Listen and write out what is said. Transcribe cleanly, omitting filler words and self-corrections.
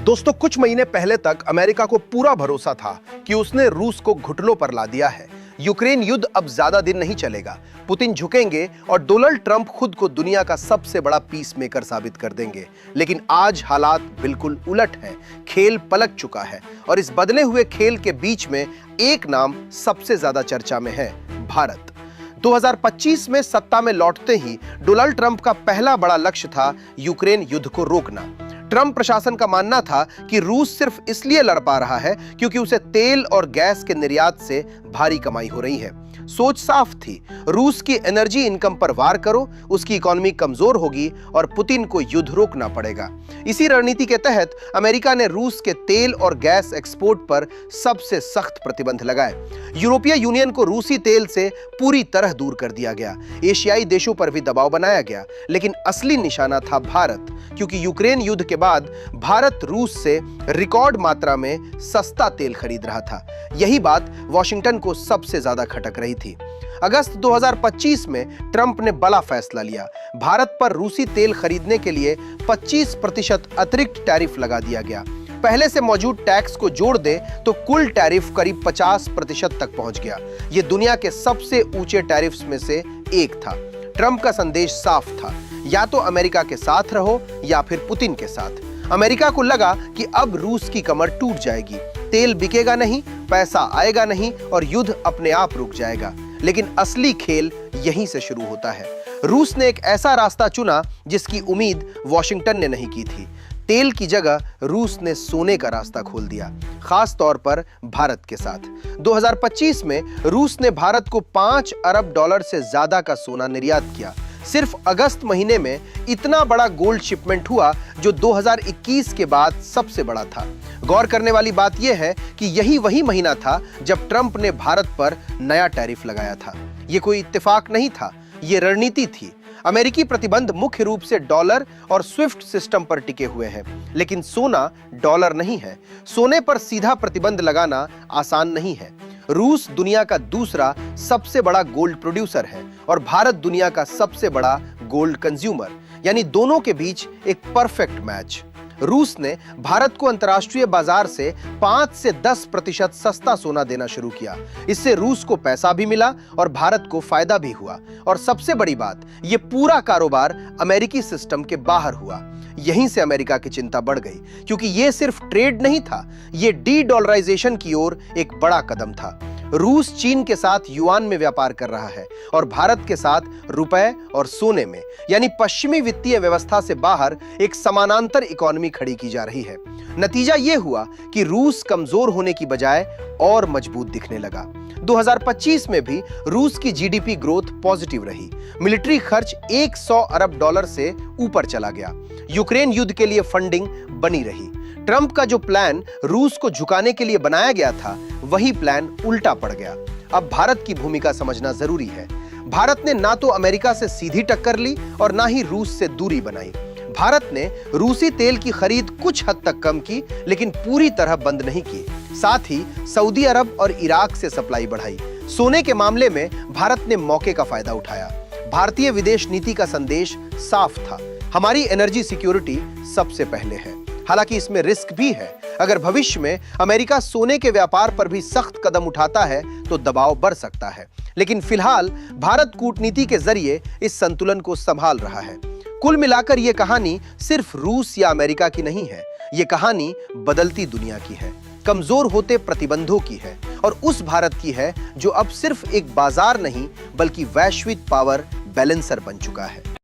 दोस्तों, कुछ महीने पहले तक अमेरिका को पूरा भरोसा था कि उसने रूस को घुटनों पर ला दिया है। यूक्रेन युद्ध अब ज्यादा दिन नहीं चलेगा, पुतिन झुकेंगे और डोनाल्ड ट्रंप खुद को दुनिया का सबसे बड़ा पीस मेकर साबित कर देंगे। लेकिन आज हालात बिल्कुल उलट है। खेल पलट चुका है और इस बदले हुए खेल के बीच में एक नाम सबसे ज्यादा चर्चा में है, भारत। 2025 में सत्ता में लौटते ही डोनाल्ड ट्रंप का पहला बड़ा लक्ष्य था यूक्रेन युद्ध को रोकना। ट्रंप प्रशासन का मानना था कि रूस सिर्फ इसलिए लड़ पा रहा है क्योंकि उसे तेल और गैस के निर्यात से भारी कमाई हो रही है। सोच साफ थी, रूस की एनर्जी इनकम पर वार करो, उसकी इकोनॉमी कमजोर होगी और पुतिन को युद्ध रोकना पड़ेगा। इसी रणनीति के तहत अमेरिका ने रूस के तेल और गैस एक्सपोर्ट पर सबसे सख्त प्रतिबंध लगाए। यूरोपीय यूनियन को रूसी तेल से पूरी तरह दूर कर दिया गया। एशियाई देशों पर भी दबाव बनाया गया, लेकिन असली निशाना था भारत, क्योंकि यूक्रेन युद्ध के बाद भारत रूस से रिकॉर्ड मात्रा में सस्ता तेल खरीद रहा था। यही बात वॉशिंगटन को सबसे ज्यादा खटक रही थी। अगस्त 2025 में ट्रंप ने बड़ा फैसला लिया। भारत पर रूसी तेल खरीदने के लिए 25% अतिरिक्त टैरिफ लगा दिया गया। पहले से मौजूद टैक्स को जोड़ दे तो कुल टैरिफ करीब 50% तक पहुंच गया। यह दुनिया के सबसे ऊंचे टैरिफ्स में से एक था। ट्रंप का संदेश साफ था, या तो अमेरिका के साथ रहो या फिर पुतिन के साथ। अमेरिका को लगा कि अब रूस की कमर टूट जाएगी, तेल बिकेगा नहीं, पैसा आएगा नहीं और युद्ध अपने आप रुक जाएगा। लेकिन असली खेल यहीं से शुरू होता है। रूस ने एक ऐसा रास्ता चुना जिसकी उम्मीद वॉशिंगटन ने नहीं की थी। तेल की जगह रूस ने सोने का रास्ता खोल दिया, खास तौर पर भारत के साथ। 2025 में रूस ने भारत को $5 अरब से ज्यादा का सोना निर्यात किया। सिर्फ अगस्त महीने में इतना बड़ा गोल्ड शिपमेंट हुआ, जो 2021 के बाद सबसे बड़ा था। गौर करने वाली बात यह है कि यही वही महीना था जब ट्रंप ने भारत पर नया टैरिफ लगाया था। यह कोई इत्तेफाक नहीं था, यह रणनीति थी। अमेरिकी प्रतिबंध मुख्य रूप से डॉलर और स्विफ्ट सिस्टम पर टिके हुए हैं, लेकिन सोना डॉलर नहीं है। सोने पर सीधा प्रतिबंध लगाना आसान नहीं है। रूस दुनिया का दूसरा सबसे बड़ा गोल्ड प्रोड्यूसर है और भारत दुनिया का सबसे बड़ा गोल्ड कंज्यूमर, यानी दोनों के बीच एक परफेक्ट मैच। रूस ने भारत को अंतर्राष्ट्रीय बाजार से 5 से 10% सस्ता सोना देना शुरू किया। इससे रूस को पैसा भी मिला और भारत को फायदा भी हुआ। और सबसे बड़ी बात, यह पूरा कारोबार अमेरिकी सिस्टम के बाहर हुआ। यहीं से अमेरिका की चिंता बढ़ गई, क्योंकि यह सिर्फ ट्रेड नहीं था, यह डी-डॉलराइजेशन की ओर एक बड़ा कदम था। रूस चीन के साथ युआन में व्यापार कर रहा है और भारत के साथ रुपए और सोने में, यानी पश्चिमी वित्तीय व्यवस्था से बाहर एक समानांतर इकोनॉमी खड़ी की जा रही है। नतीजा यह हुआ कि रूस कमजोर होने की बजाय और मजबूत दिखने लगा। 2025 में भी रूस की जीडीपी ग्रोथ पॉजिटिव रही। मिलिट्री खर्च $100 अरब से ऊपर चला गया। यूक्रेन युद्ध के लिए फंडिंग बनी रही। ट्रंप का जो प्लान रूस को झुकाने के लिए बनाया गया था, वही प्लान उल्टा पड़ गया। अब भारत की भूमिका समझना जरूरी है। भारत ने ना तो अमेरिका से सीधी टक्कर ली और ना ही रूस से दूरी बनाई। भारत ने रूसी तेल की खरीद कुछ हद तक कम की, लेकिन पूरी तरह बंद नहीं की। साथ ही सऊदी अरब और इराक से सप्लाई बढ़ाई। सोने के मामले में भारत ने मौके का फायदा उठाया। भारतीय विदेश नीति का संदेश साफ था, हमारी एनर्जी सिक्योरिटी सबसे पहले है। हालांकि इसमें रिस्क भी है। अगर भविष्य में अमेरिका सोने के व्यापार पर भी सख्त कदम उठाता है तो दबाव बढ़ सकता है। लेकिन फिलहाल भारत कूटनीति के जरिए इस संतुलन को संभाल रहा है। कुल मिलाकर यह कहानी सिर्फ रूस या अमेरिका की नहीं है, यह कहानी बदलती दुनिया की है, कमजोर होते प्रतिबंधों की है और उस भारत की है जो अब सिर्फ एक बाजार नहीं बल्कि वैश्विक पावर बैलेंसर बन चुका है।